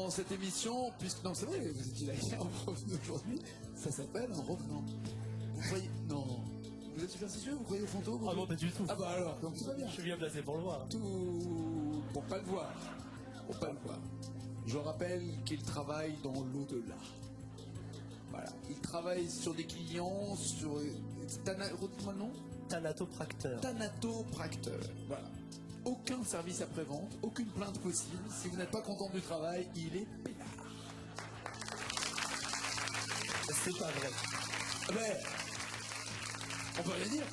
dans cette émission, puisque non c'est vrai, vous étiez là hier, vous revenez aujourd'hui, ça s'appelle un revenant. Vous croyez... Non. Vous êtes superstitieux, vous croyez aux fantômes? Ah non, pas du tout. Ah bah alors, donc tout va bien. Je suis bien placé pour le voir. Tout pour pas le voir. Pour pas le voir. Je rappelle qu'il travaille dans l'au-delà. Voilà. Il travaille sur des clients, sur... Redis-moi le nom. Thanatopracteur. Thanatopracteur. Voilà. Aucun service après-vente, aucune plainte possible. Si vous n'êtes pas content du travail, il est peinard. C'est pas vrai. Mais... on peut rien dire.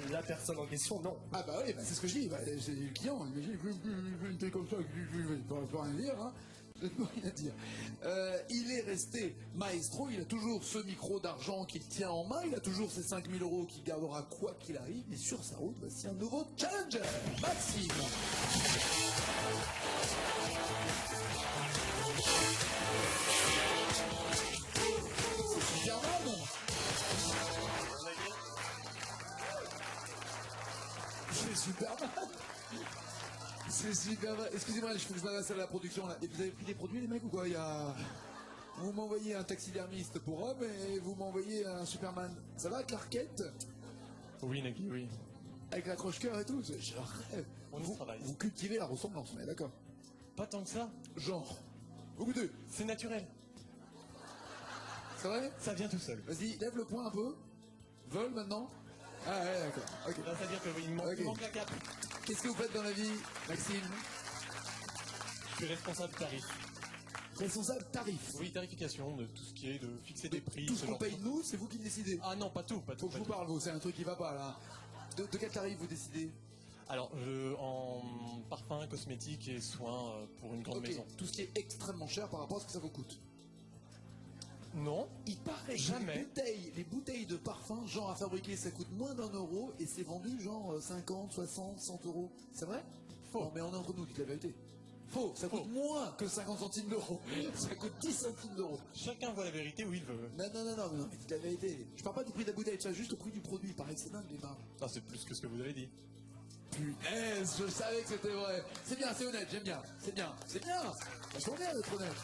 La personne en question, non. Ah bah oui, bah c'est ce que je dis. Bah, c'est le client. Imagine, une tête comme ça, on peut rien dire. Hein. Je ne peux rien dire. Il est resté maestro. Il a toujours ce micro d'argent qu'il tient en main. Il a toujours ses 5 000 € qu'il gardera quoi qu'il arrive. Et sur sa route, voici un nouveau challenger, Maxime. C'est Superman. C'est Superman. C'est Superman. Excusez-moi, je faut que je m'adresse à la production là. Et vous avez pris des produits les mecs ou quoi? Vous m'envoyez un taxidermiste pour homme et vous m'envoyez un Superman. Ça va Clark Kent? Oui, Nagui, oui. Avec la croche-cœur et tout, je rêve. Vous cultivez la ressemblance, on est d'accord? Pas tant que ça. Genre. Beaucoup de. C'est naturel. C'est vrai? Ça vient tout seul. Vas-y, lève le poing un peu. Vol maintenant. Ah ouais, d'accord. Ok. C'est-à-dire qu'il manque la cape. Qu'est-ce que vous faites dans la vie, Maxime? Je suis responsable tarif. Responsable tarif. Oui, tarification de tout ce qui est de fixer des prix. Tout ce qu'on paye nous, c'est vous qui le décidez. Ah non, pas tout, pas tout. Faut que je vous parle, vous, c'est un truc qui va pas là. De quel tarif vous décidez? Alors, en parfum, cosmétiques et soins pour une grande maison. Tout ce qui est extrêmement cher par rapport à ce que ça vous coûte. Non. Il paraît jamais. Que les bouteilles de parfum, genre à fabriquer, ça coûte moins d'1 € et c'est vendu genre 50, 60, 100 €. C'est vrai? Faux. Non mais on est entre nous, dites la vérité. Faux, ça coûte moins que 50 centimes d'euros. Ça coûte 10 centimes d'euros. Chacun voit la vérité où il veut. Non, mais dites la vérité. Je parle pas du prix de la bouteille, c'est juste le prix du produit. Pareil, c'est dingue les marges. Ah, c'est plus que ce que vous avez dit. Punaise, je savais que c'était vrai. C'est bien, c'est honnête, j'aime bien. C'est bien, c'est bien. Vachement bien d'être honnête.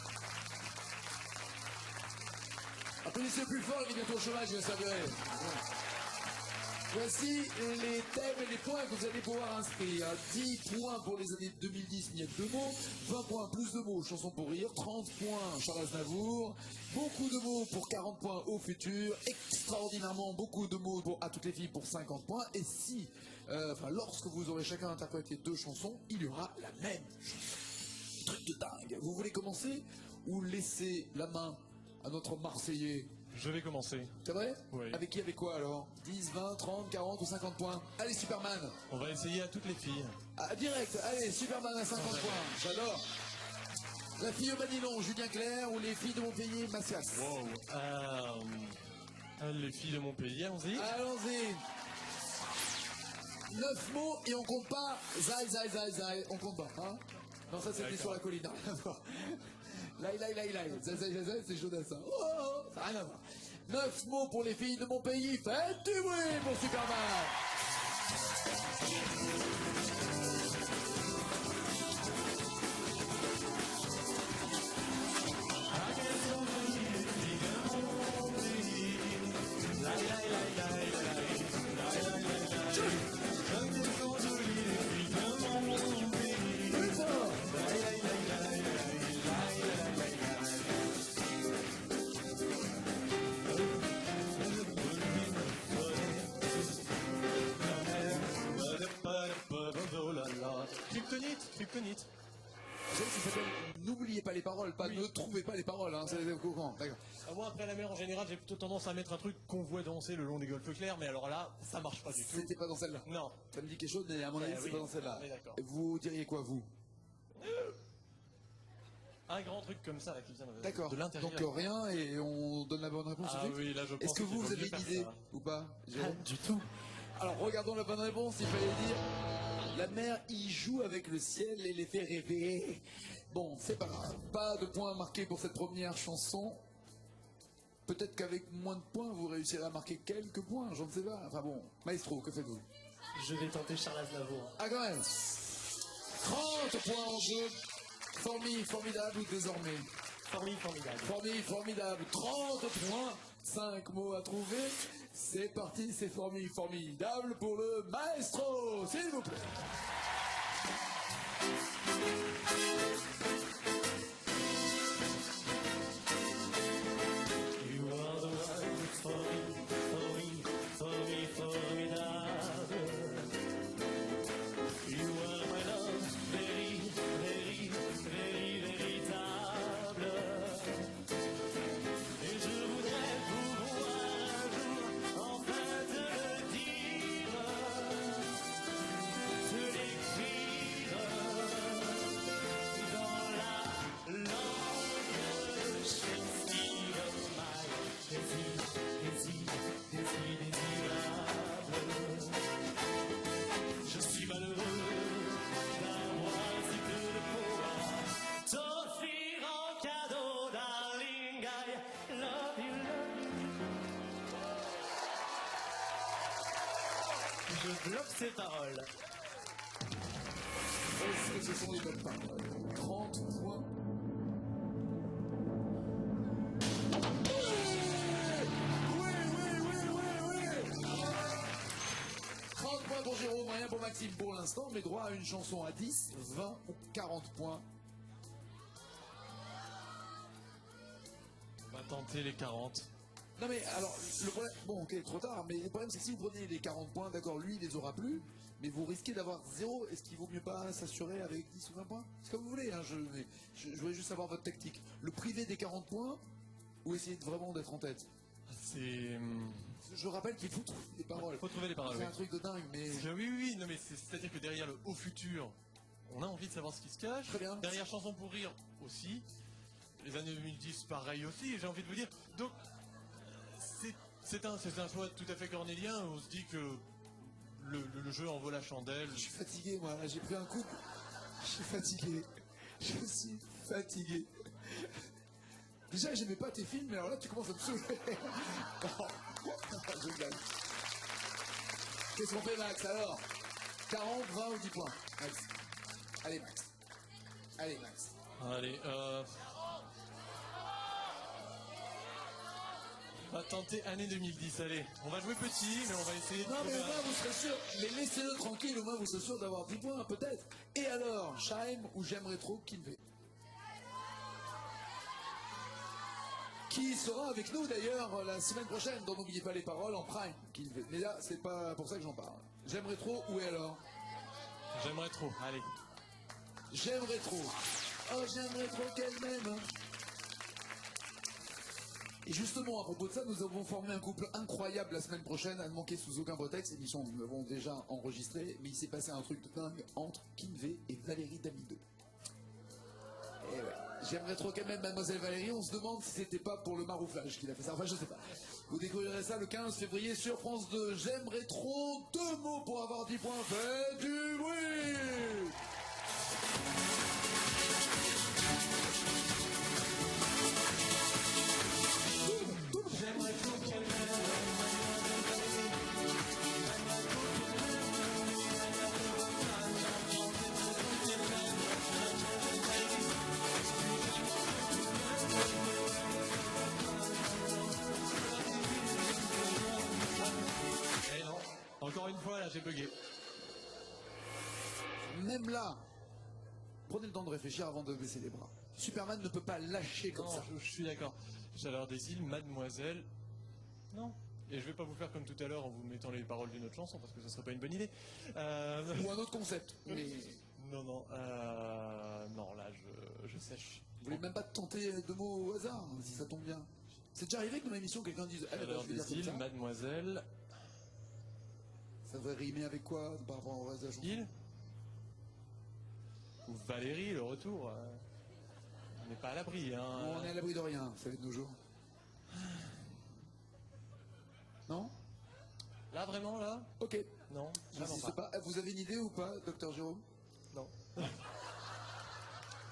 Applaudissez plus fort, il est bientôt au chômage, il va s'avérer. Voici les thèmes et les points que vous allez pouvoir inscrire. 10 points pour les années 2010, il y a 2 mots. 20 points, plus de mots, chanson pour rire. 30 points, Charles Aznavour. Beaucoup de mots pour 40 points au futur. Extraordinairement beaucoup de mots pour à toutes les filles pour 50 points. Et si, lorsque vous aurez chacun interprété 2 chansons, il y aura la même chanson. Truc de dingue. Vous voulez commencer ou laisser la main à notre Marseillais? Je vais commencer. C'est vrai? Oui. Avec qui, avec quoi alors? 10, 20, 30, 40 ou 50 points? Allez, Superman! On va essayer à toutes les filles. Ah, direct, allez, Superman à 50 points, j'adore! La fille au Banilon, Julien Clerc, ou les filles de Montpellier, Massias? Wow. Les filles de Montpellier, allons-y. Allons-y! 9 mots et on compte pas. Zai, on compte pas, hein? Non, ça c'était sur la colline, non, rien à voir. Zai, Zai, c'est Jodassin. Oh, ça n'a rien à voir. 9 mots pour les filles de mon pays. Faites du bruit pour Superman. Kryptonite. Ça s'appelle N'oubliez pas les paroles, pas ne trouvez pas les paroles, hein, c'est au courant, d'accord. Moi, après la mer, en général, j'ai plutôt tendance à mettre un truc qu'on voit danser le long des golfes clairs, mais alors là, ça marche pas du tout. C'était pas dans celle-là? Non. Ça me dit quelque chose, mais à mon avis, c'est pas dans celle-là. Vous diriez quoi, vous? Un grand truc comme ça, là, qui vient de l'intérieur. Donc rien, et on donne la bonne réponse. Ah oui, là, je pense. Est-ce que vous avez une idée, ou pas, Jérôme? Pas du tout. Alors, regardons la bonne réponse, il fallait dire... La mer y joue avec le ciel et les fait rêver. Bon, c'est pas grave. Pas de points marqués pour cette première chanson. Peut-être qu'avec moins de points, vous réussirez à marquer quelques points, je ne sais pas. Enfin bon, Maestro, que faites-vous? Je vais tenter Charles Aznavour. Ah quand même. 30 points en jeu. Formidable ou désormais Formidable. Formidable. 30 points, 5 mots à trouver. C'est parti, c'est formidable pour le maestro, s'il vous plaît. You are the one who's for me, formidable. You are my love, very, very, very, véritable. Et je voudrais pouvoir un jour enfin te le dire, te l'écrire dans la langue Shakespeare of my désirable. Je suis malheureux d'avoir si peu de pouvoir t'offrir en cadeau, darling. I love you, Je bloque ces paroles. Est-ce que ce sont les bonnes paroles? 30 points. Oui. 30 points pour Jérôme, rien pour Maxime pour l'instant, mais droit à une chanson à 10, 20 ou 40 points. On va tenter les 40. Non mais alors, le problème, bon ok, trop tard, mais le problème c'est que si vous prenez les 40 points, d'accord, lui il les aura plus, mais vous risquez d'avoir 0, est-ce qu'il vaut mieux pas s'assurer avec 10 ou 20 points? C'est comme vous voulez, hein, je voulais juste savoir votre tactique. Le privé des 40 points, ou essayer vraiment d'être en tête? C'est... Je rappelle qu'il faut trouver les paroles. Faut trouver les paroles, C'est oui. un truc de dingue, mais... Oui, non mais c'est-à-dire que derrière le haut futur, on a envie de savoir ce qui se cache. Très bien. Derrière Chanson pour rire aussi. Les années 2010, pareil aussi, j'ai envie de vous dire. Donc, c'est un choix tout à fait cornélien. On se dit que le jeu en vaut la chandelle. Je suis fatigué, moi, là, j'ai pris un coup. Je suis fatigué. Je suis fatigué. Déjà, j'aimais pas tes films, mais alors là, tu commences à me saouler. Je blague. Qu'est-ce qu'on fait, Max, alors? 40, 20 ou 10 points, Max? Allez, Max. Allez, Max. Allez, on va tenter année 2010, allez. On va jouer petit, mais on va essayer de Non, mais trouver au moins, vous serez sûr. Mais laissez-le tranquille, au moins, vous serez sûr d'avoir 10 points, peut-être. Et alors, Chaim ou J'aimerais trop Kinvey? Qui sera avec nous d'ailleurs la semaine prochaine, dont n'oubliez pas les paroles en prime. Kinvey. Mais là, c'est pas pour ça que j'en parle. J'aimerais trop, ou alors? J'aimerais trop, allez. J'aimerais trop. Oh, j'aimerais trop qu'elle m'aime. Et justement, à propos de ça, nous avons formé un couple incroyable la semaine prochaine, à ne manquer sous aucun prétexte. Émission que nous avons déjà enregistrée, mais il s'est passé un truc de dingue entre Kinvey et Valérie Damido. Et ouais. J'aimerais trop qu'elle m'aime, Mademoiselle Valérie. On se demande si c'était pas pour le marouflage qu'il a fait ça. Enfin, je sais pas. Vous découvrirez ça le 15 février sur France 2. J'aimerais trop 2 mots pour avoir 10 points. Faites du bruit! J'aimerais trop qu'elle Eh non, encore une fois là j'ai bugué. Même là, prenez le temps de réfléchir avant de baisser les bras. Superman ne peut pas lâcher comme Non, ça. je suis d'accord. Chaleur des îles, Mademoiselle. Non. Et je vais pas vous faire comme tout à l'heure en vous mettant les paroles d'une autre chanson parce que ça serait pas une bonne idée. Ou un autre concept. Mais Non, non, là je sèche. vous voulez même pas tenter 2 mots au hasard, si ça tombe bien. C'est déjà arrivé que dans l'émission quelqu'un dise eh, Chaleur je vais dire des comme îles, ça. Mademoiselle. Ça devrait rimer avec quoi par rapport au reste de la chanson? Île. Ou Valérie, le retour. On n'est pas à l'abri, hein. On est à l'abri de rien, vous savez, de nos jours. Non? Là, vraiment, là? Ok. Non, vraiment J'insiste pas. pas. Vous avez une idée ou pas, docteur Jérôme? Non.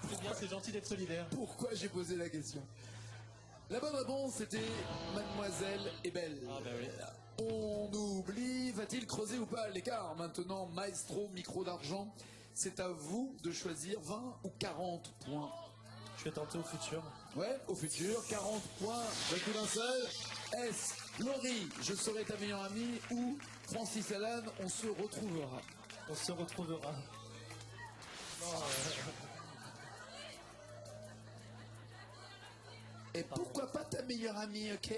C'est bien, c'est gentil d'être solidaire. Pourquoi j'ai posé la question? La bonne réponse c'était Mademoiselle est belle. Ah bah oui. On oublie, va-t-il creuser ou pas l'écart? Maintenant, maestro, micro d'argent. C'est à vous de choisir 20 ou 40 points. Je vais tenter au futur. Ouais, au futur, 40 points d'un coup d'un seul. Est-ce Laurie, je serai ta meilleure amie, ou Francis Alan, on se retrouvera? On se retrouvera. Et pourquoi pas ta meilleure amie, ok?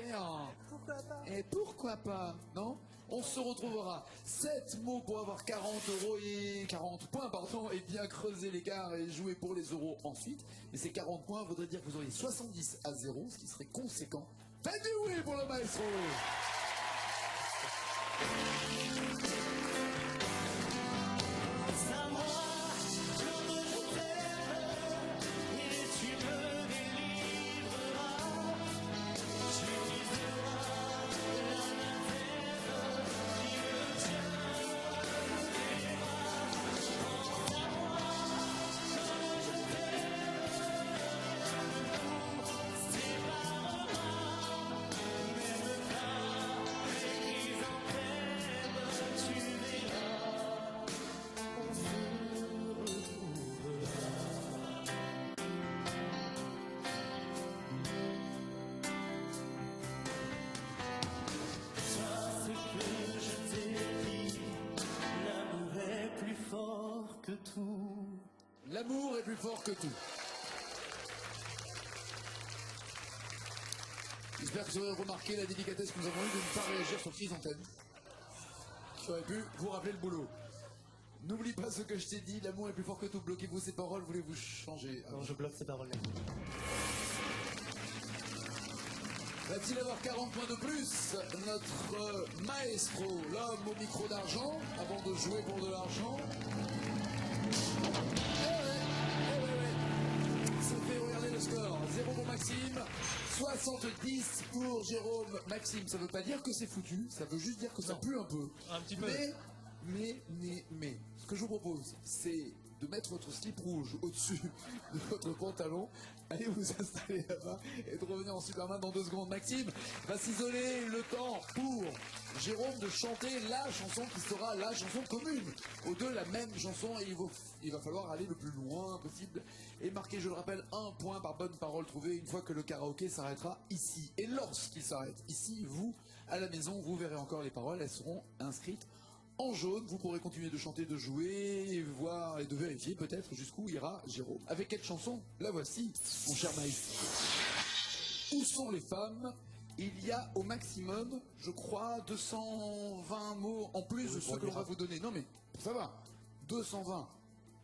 Pourquoi pas? Et pourquoi pas, non? On se retrouvera. 7 mots pour avoir 40 euros et 40 points, pardon, et bien creuser l'écart et jouer pour les euros ensuite. Mais ces 40 points voudraient dire que vous auriez 70 à 0, ce qui serait conséquent. Faites du oui pour le maestro! L'amour est plus fort que tout. J'espère que vous aurez remarqué la délicatesse que nous avons eue de ne pas réagir sur Chrysanthème. Qui aurait pu vous rappeler le boulot. N'oublie pas ce que je t'ai dit, l'amour est plus fort que tout. Bloquez-vous ces paroles, voulez-vous changer? Non, je bloque ces paroles-là. Va-t-il avoir 40 points de plus? Notre maestro, l'homme au micro d'argent, avant de jouer pour de l'argent. Ça fait regarder le score. 0 pour Maxime, 70 pour Jérôme. Maxime, ça veut pas dire que c'est foutu, ça veut juste dire que ça pue un peu. Un petit peu. Mais, ce que je vous propose, c'est de mettre votre slip rouge au-dessus de votre pantalon, allez vous installer là-bas et de revenir en Superman dans 2 secondes. Maxime va s'isoler le temps pour Jérôme de chanter la chanson qui sera la chanson commune. Aux deux, la même chanson, et il va falloir aller le plus loin possible et marquer, je le rappelle, 1 point par bonne parole trouvée une fois que le karaoké s'arrêtera ici. Et lorsqu'il s'arrête ici, vous, à la maison, vous verrez encore les paroles, elles seront inscrites en jaune. Vous pourrez continuer de chanter, de jouer, et voir et de vérifier peut-être jusqu'où ira Jérôme. Avec quelle chanson? La voici, mon cher maestro. Où sont les femmes? Il y a au maximum, je crois, 220 mots en plus de ceux que l'on va vous donner. Non mais, ça va, 220,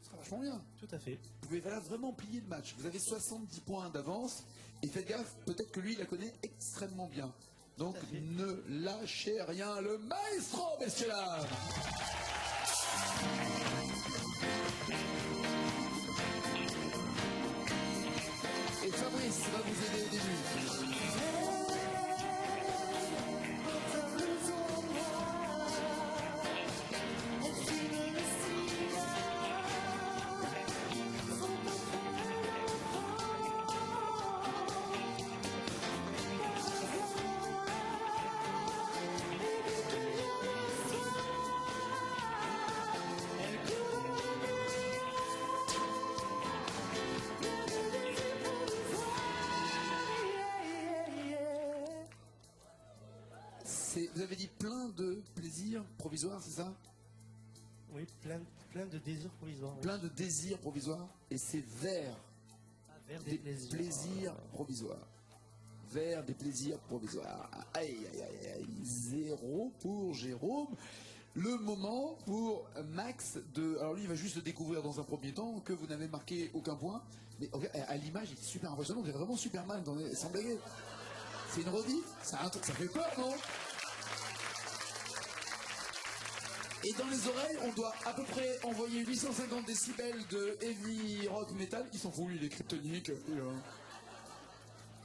ce sera vachement bien. Tout à fait. Vous pouvez là vraiment plier le match. Vous avez 70 points d'avance, et faites gaffe, peut-être que lui, il la connaît extrêmement bien. Donc ne lâchez rien, le maestro, messieurs dames. Et Fabrice va vous aider au début. Vous avez dit plein de plaisirs provisoires, c'est ça? Oui, plein de désirs provisoires. Oui. Plein de désirs provisoires, et c'est vers Vers des plaisirs provisoires. Vers des plaisirs provisoires. Aïe, aïe, aïe, aïe. 0 pour Jérôme. Le moment pour Max de... Alors lui, il va juste découvrir dans un premier temps que vous n'avez marqué aucun point. Mais à l'image, il est super impressionnant. Vous êtes vraiment Superman, sans blaguer. C'est une rediff, ça fait peur, non? Et dans les oreilles, on doit à peu près envoyer 850 décibels de heavy rock metal. Il s'en fout, il est kryptonique.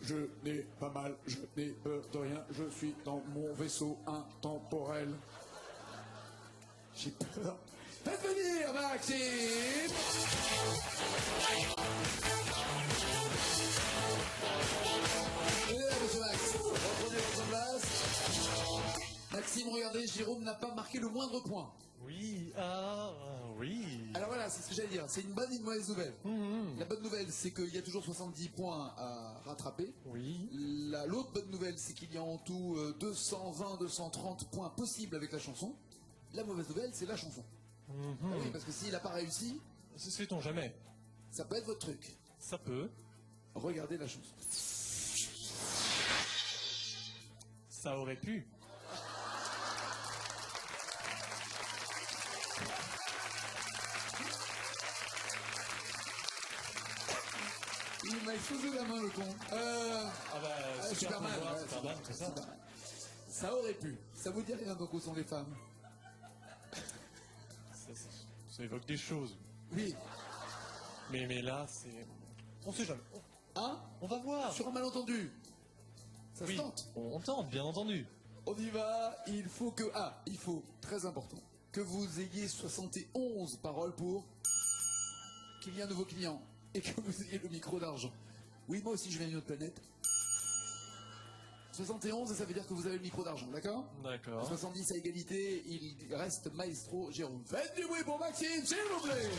Je n'ai pas mal, je n'ai peur de rien. Je suis dans mon vaisseau intemporel. J'ai peur. Faites venir Maxime! Monsieur Max, reprenez votre place. Maxime, regardez, Jérôme n'a pas marqué le moindre point. Oui, Oui. Alors voilà, c'est ce que j'allais dire. C'est une bonne et une mauvaise nouvelle. La bonne nouvelle, c'est qu'il y a toujours 70 points à rattraper. Oui. L'autre bonne nouvelle, c'est qu'il y a en tout 220, 230 points possibles avec la chanson. La mauvaise nouvelle, c'est la chanson. Ah oui, parce que s'il n'a pas réussi, Sait-on jamais. ça peut être votre truc. Ça peut. Regardez la chanson. Ça aurait pu. Il m'a explosé la main, le con. Superman, Superman, ouais, Superman, c'est ça. Superman. Ça aurait pu. Ça vous dit rien, donc, où sont les femmes? Ça évoque des choses. Oui. Mais là, c'est... On sait jamais. Hein? On va voir. Sur un malentendu. Ça se Oui, tente. on tente, bien entendu. On y va. Il faut, très important, que vous ayez 71 paroles pour qu'il y ait un nouveau client et que vous ayez le micro d'argent. Oui, moi aussi, je viens d'une autre planète. 71, et ça veut dire que vous avez le micro d'argent, d'accord? D'accord. 70 à égalité, il reste Maestro Jérôme. Faites du bruit pour Maxime, s'il vous plaît.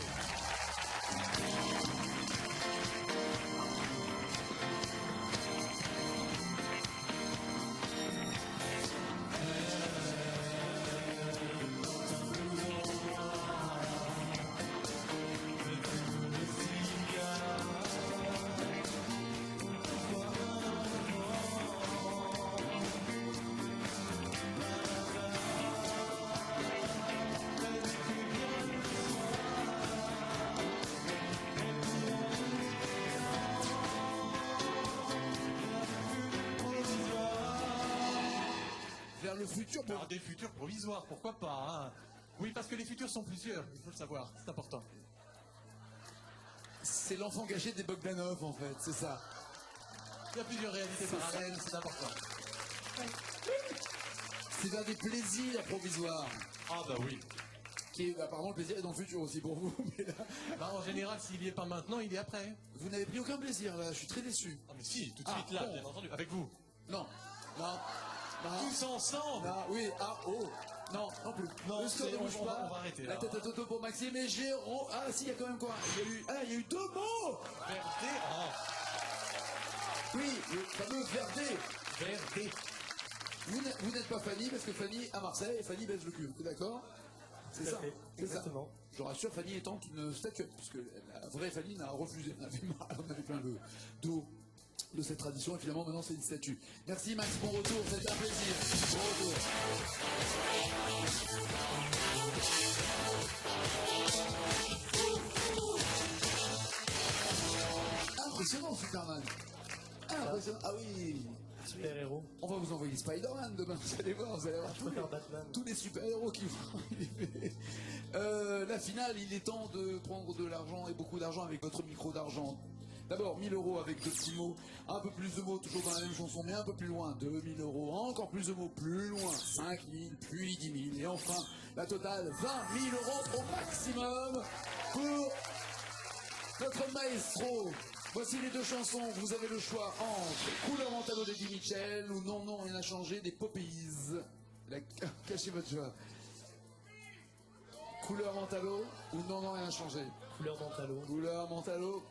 Vers le futur, Alors, des futurs provisoires, pourquoi pas, hein. Oui, parce que les futurs sont plusieurs, il faut le savoir, c'est important. c'est l'enfant caché des Bogdanov, en fait, c'est ça. Il y a plusieurs réalités parallèles, c'est important. C'est vers des plaisirs provisoires. Ah bah oui. Apparemment, le plaisir est dans le futur aussi pour vous. Mais là, Bah, en général, s'il y est pas maintenant, il est après. vous n'avez pris aucun plaisir, là. Je suis très déçu. Ah mais si, tout de Ah, suite là, bon. bien entendu, avec vous. Non. Non. Non. Tous ensemble. Non, oui, non, non plus. Non, le score ne on bouge va- pas. on va arrêter, La là. tête à Toto pour Maxime et Jérôme. Ah, si, il y a quand même quoi? Il y a eu 2 mots. Verdé, Oui, le fameux Verdé. Verdé. Vous n'êtes pas Fanny, parce que Fanny à Marseille, et Fanny baisse le cul. Vous êtes d'accord? C'est ça. C'est ça. Exactement. Je rassure, Fanny étant une statuette, puisque la vraie Fanny n'a refusé. On avait marre, on avait plein d'eau de cette tradition, et finalement maintenant c'est une statue. Merci Max, bon retour, c'était un plaisir. Bon retour. Impressionnant Superman. Impressionnant. Ah oui. Super héros. On va vous envoyer Spider-Man demain, vous allez voir Je préfère Batman. tous les super-héros qui vont arriver. La finale, il est temps de prendre de l'argent et beaucoup d'argent avec votre micro d'argent. D'abord 1000 euros avec 2 petits mots, un peu plus de mots toujours dans la même chanson, mais un peu plus loin, 2000 euros, encore plus de mots, plus loin, 5000, puis 10 000, et enfin la totale 20 000 euros au maximum pour notre maestro. Voici les 2 chansons, vous avez le choix entre Couleur Mentalo d'Eddie Mitchell ou Non, non, rien n'a changé des Poppies. Cachez votre joie. Couleur Mentalo ou Non, non, rien n'a changé. Couleur Mentalo. Couleur Mentalo.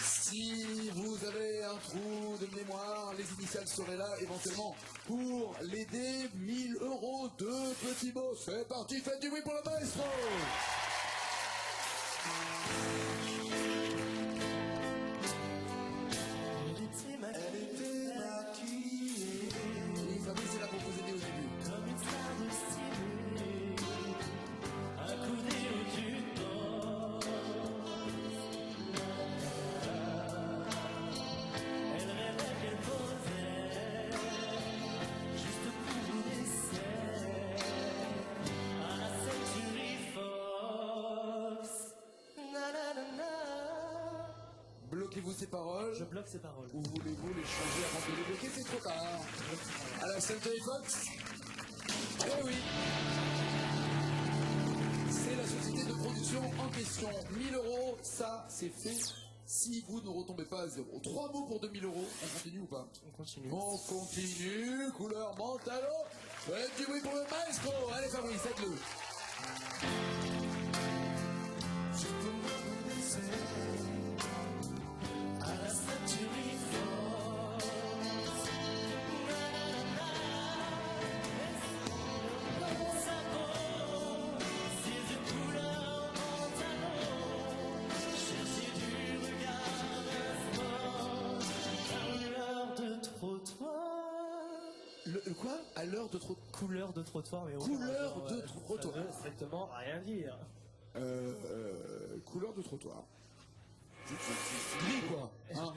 Si vous avez un trou de mémoire, les initiales seraient là éventuellement pour l'aider. 1000 euros de petits mots. C'est parti, faites du bruit pour le maestro. Elle était maquillée Oui, Fabrice est là pour vous aider au début. comme une star de ciné, accoudée au-dessus de poste. Elle rêvait qu'elle posait juste pour un essai à la Century Fox. Na, na, na, na. Bloquez-vous ces paroles. Je bloque ces paroles. Ou voulez-vous les changer avant de les bloquer? C'est trop tard. À la Century Fox. Eh oui. C'est la société de production en question. 1000 euros, ça c'est fait. Si vous ne retombez pas à 0. 3 mots pour 2000 euros. On continue ou pas? On continue. On continue. Couleur Mentalo. Faites du bruit pour le maestro. Allez Fabrice, faites-le. Quoi? À l'heure de trop... Couleur de trottoir, mais Couleur rapport, de trottoir. Ça veut strictement rien dire. Couleur de trottoir. Gris, quoi. Hein?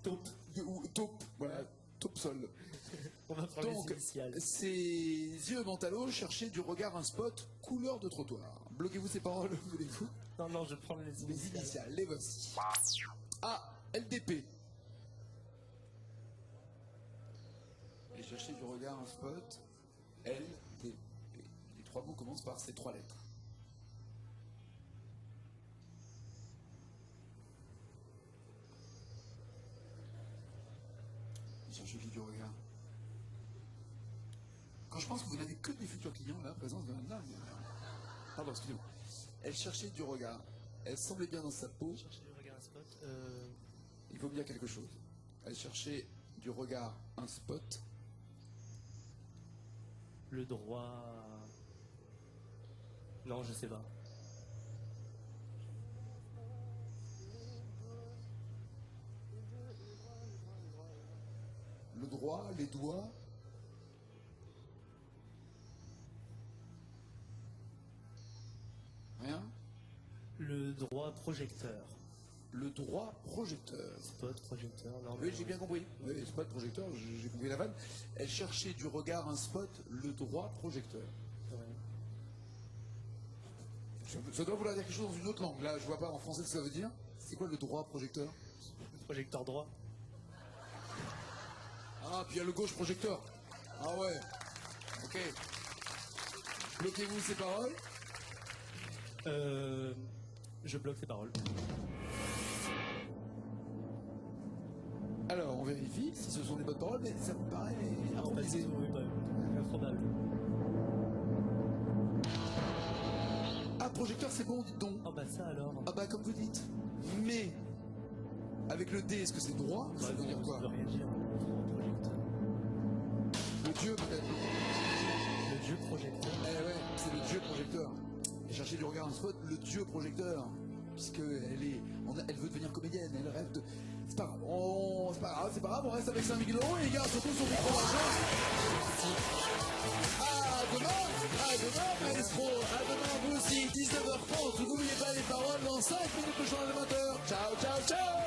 Taupe. Ou taupe, voilà. Taupe sol. On va prendre Donc, les initiales. ses yeux mentalo cherchaient du regard un spot couleur de trottoir. Bloquez-vous ces paroles, voulez-vous? Non, non, je prends les Les initiales. initiales, les voici. A, LDP. Et chercher du regard un spot LDP. Les trois mots commencent par ces trois lettres. Et chercher du regard. Quand je pense que vous n'avez que des futurs clients, là, présence de Anna. Pardon, excusez-moi. Elle cherchait du regard. Elle semblait bien dans sa peau. Chercher du regard un spot. Il faut me dire quelque chose. Elle cherchait du regard un spot. Le droit. Non, je sais pas. Le droit, les doigts. Rien. Le droit projecteur. Le droit projecteur. Spot projecteur. Non, Oui, j'ai bien compris. Oui, spot projecteur, j'ai compris la vanne. Elle cherchait du regard un spot, le droit projecteur. Ouais. Ça doit vouloir dire quelque chose dans une autre langue. Là, je vois pas en français ce que ça veut dire. C'est quoi le droit projecteur? Projecteur droit. Ah, puis il y a le gauche projecteur. Ah ouais. Ok. Bloquez-vous ces paroles. Je bloque ces paroles. Alors, on vérifie si ce sont les bonnes paroles, mais ça me paraît Pas du improvisé. tout, oui, improbable. Ah, projecteur, c'est bon, dites donc. Oh bah ça alors. Ah bah, comme vous dites. Mais, avec le D, est-ce que c'est droit? Ça veut dire quoi? Ça veut rien dire. Projecteur. Le dieu, peut-être. Le dieu projecteur. Eh ouais, c'est le dieu projecteur. Et chercher du regard un spot, le dieu projecteur. Puisqu'elle elle veut devenir comédienne, elle rêve de... C'est pas grave, c'est pas grave, on reste avec 5000 € et les gars, surtout son micro d'argent. À demain, maestro, à demain, vous aussi, 19h30, n'oubliez pas les paroles dans 5 minutes de journal de 20h. Ciao, ciao, ciao.